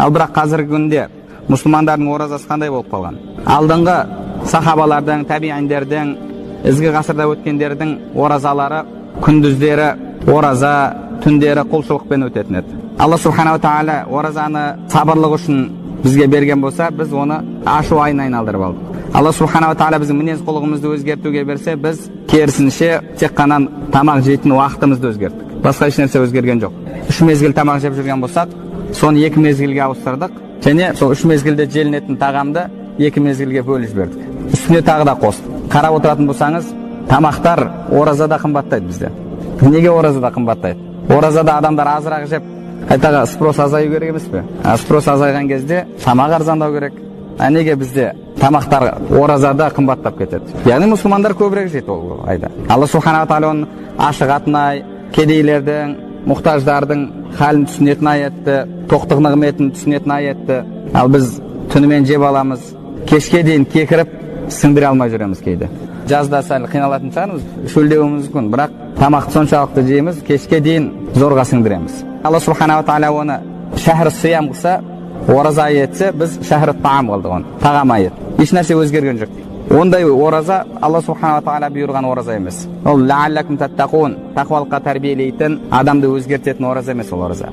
Ал бірақ қазіргі күнде мұсылмандардың оразасы қандай болып қалған? Алдыңғы сахабалардың, табииндердің, ізгі ғасырда өткендердің оразалары күндіздері ораза, түндері құлшылықпен өтетін еді. Алла субханала тағала оразаны сабырлық үшін бізге берген болса, біз оны ашу айына айналдырып алдық. Алла субханала тағала біздің мінез құлығымызды өзгертуге берсе, біз керісінше тек қана тамақ жейтін уақытымызды өзгерттік. Басқа ешнәрсе өзгерген жоқ. 3 мезгіл тамақ жеп жүрген болсақ, соны 2 мезгілге ауыстырдық, және сол 3 мезгілде желінетін тағамды 2 мезгілге бөліп жібердік. Үстіне тағы да қостық. Қарап отыратын болсаңыз, тамақтар оразада қымбаттайды бізде. Неге оразада қымбаттайды? Оразада адамдар азырақ жеп, қайтаға спрос азаю керек емес пе? Спрос азайған кезде тамақ арзандау керек. Неге бізде тамақтар оразада қымбаттап кетеді? Яғни мұсылмандар көбірек жейді ол айда. Алла субханала тағала оны ашық атнай, кедейлердің, мұқтаждардың халін түсінетін аятты, тоқтық нығметін түсінетін аятты. Ал біз түнімен жеп аламыз, кешке дейін кекіріп сіңдіре алмай жүреміз кейде. Жазда сәл қиналатын шығармыз, шөлдеуіміз мүмкін, бірақ тамақты соншалықты жейміз, кешке дейін зорға сіңдіреміз. Алла субханала тағала оны шәһр сиям қылса, ораза етсе, біз шәһр таам қылдық оны, тағам айет. Еш нәрсе өзгерген жоқ. Ондай ораза Алла субханала тағала бұйырған ораза емес. Ол лааллакум таттақун, тақуалыққа тәрбиелейтін, адамды өзгертетін ораза емес ол ораза.